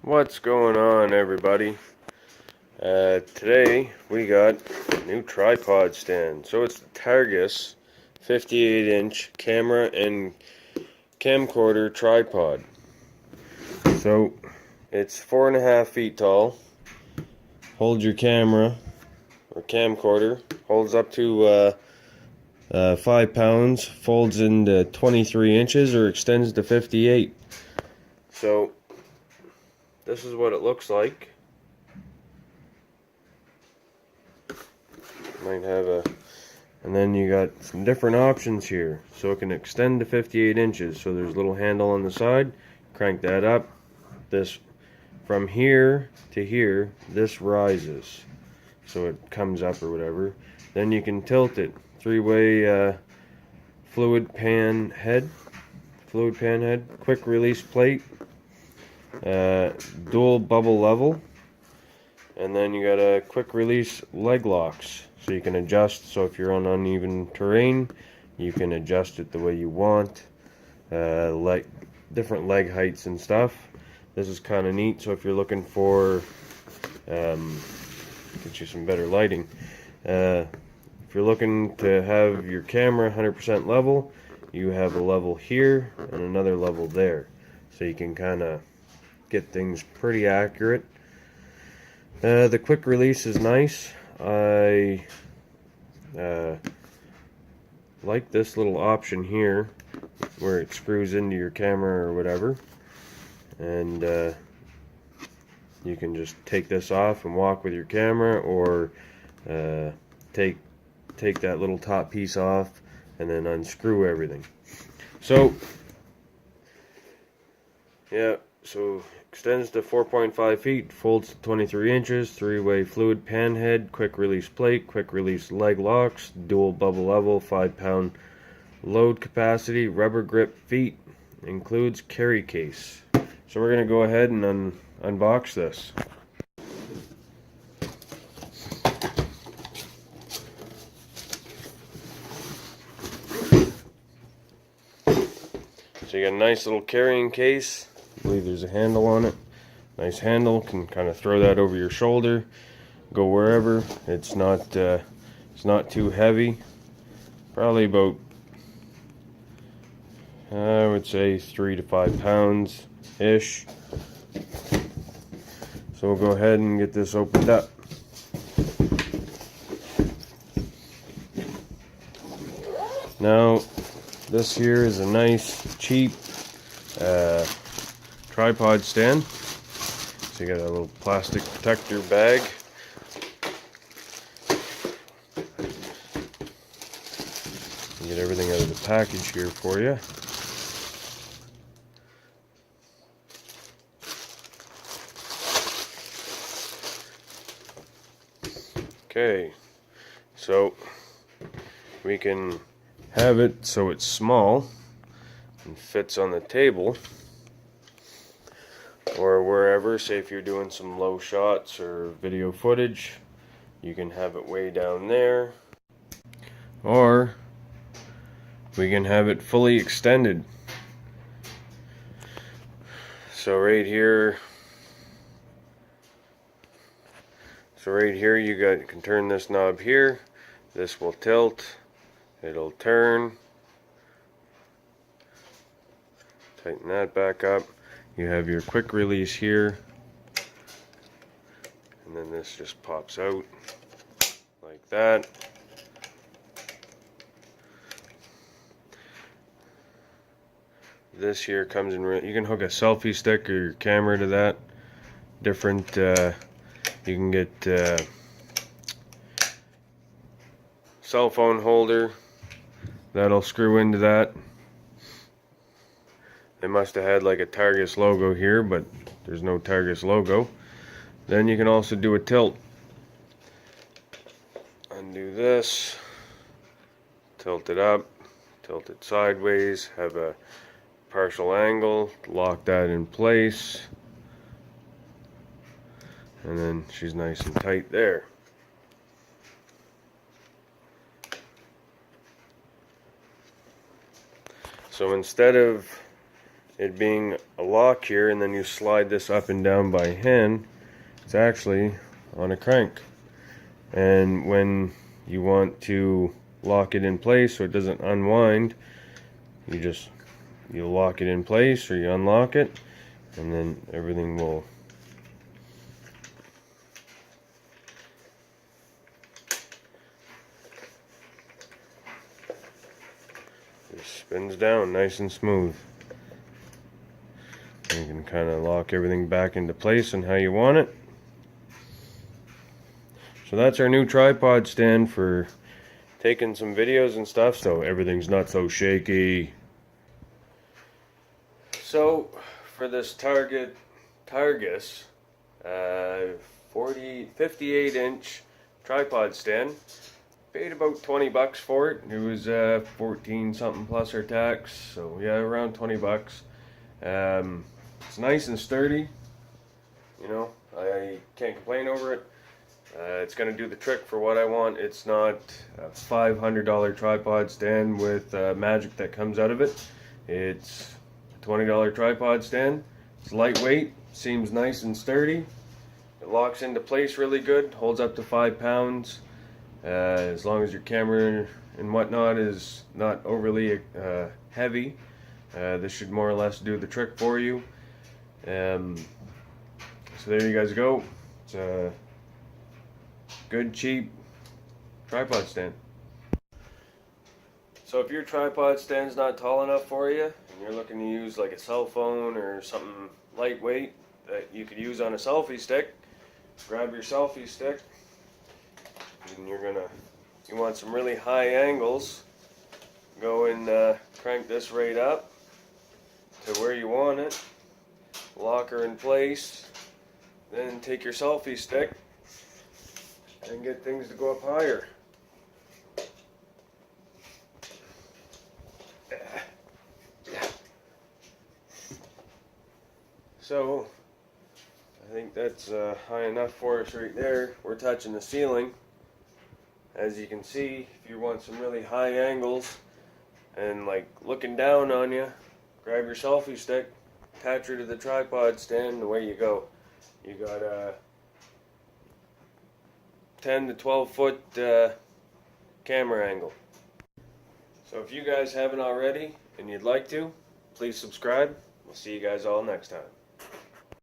What's going on, everybody? Today we got a new tripod stand. So it's the Targus 58-inch camera and camcorder tripod. So it's 4.5 feet tall. Holds your camera or camcorder. Holds up to 5 pounds. Folds into 23 inches or extends to 58. So this is what it looks like. Might have a, and then you got some different options here. So it can extend to 58 inches. So there's a little handle on the side. Crank that up. This, from here to here, this rises. So it comes up or whatever. Then you can tilt it. 3-way fluid pan head. Quick release plate. Dual bubble level, and then you got a quick release leg locks, so you can adjust. So if you're on uneven terrain, you can adjust it the way you want, like different leg heights and stuff. This is kind of neat. So if you're looking for get you some better lighting, if you're looking to have your camera 100% level, you have a level here and another level there, so you can kind of get things pretty accurate. The quick release is nice. I like this little option here where it screws into your camera or whatever, and you can just take this off and walk with your camera, or take that little top piece off and then unscrew everything. So yeah, so extends to 4.5 feet, folds to 23 inches, 3-way fluid pan head, quick release plate, quick release leg locks, dual bubble level, 5-pound load capacity, rubber grip feet, includes carry case. So we're going to go ahead and unbox this. So you got a nice little carrying case. I believe there's a handle on it. Nice handle, can kind of throw that over your shoulder, go wherever. It's not too heavy. Probably about, I would say, 3 to 5 pounds ish. So we'll go ahead and get this opened up. Now, this here is a nice, cheap tripod stand. So you got a little plastic protector bag. Get everything out of the package here for you. Okay, so we can have it so it's small and fits on the table or wherever. Say if you're doing some low shots or video footage, you can have it way down there, or we can have it fully extended. So right here you can turn this knob here. This will tilt, it'll turn, tighten that back up. You have your quick release here, and then this just pops out like that. This here comes in, you can hook a selfie stick or your camera to that. Different, you can get cell phone holder, that'll screw into that. They must have had like a Targus logo here, but there's no Targus logo. Then you can also do a tilt. Undo this, tilt it up, tilt it sideways, have a partial angle, lock that in place, and then she's nice and tight there. So instead of it being a lock here, and then you slide this up and down by hand, it's actually on a crank. And when you want to lock it in place so it doesn't unwind, you lock it in place or you unlock it, and then everything will just spins down nice and smooth. And you can kind of lock everything back into place and how you want it. So that's our new tripod stand for taking some videos and stuff, so everything's not so shaky. So for this Targus 58-inch tripod stand, paid about 20 bucks for it. It was 14 something plus our tax, so yeah, around 20 bucks. It's nice and sturdy, you know, I can't complain over it. It's going to do the trick for what I want. It's not a $500 tripod stand with magic that comes out of it. It's a $20 tripod stand. It's lightweight, seems nice and sturdy. It locks into place really good, holds up to 5 pounds. As long as your camera and whatnot is not overly heavy, this should more or less do the trick for you. So there you guys go. It's a good, cheap tripod stand. So if your tripod stand's not tall enough for you, and you're looking to use like a cell phone or something lightweight that you could use on a selfie stick, grab your selfie stick, and you want some really high angles, go and crank this right up to where you want it, lock her in place, then take your selfie stick and get things to go up higher. So I think that's high enough for us right there. We're touching the ceiling. As you can see, if you want some really high angles and like looking down on you, grab your selfie stick, attach her to the tripod stand, and away you go. You got a 10 to 12 foot camera angle. So if you guys haven't already and you'd like to, please subscribe. We'll see you guys all next time.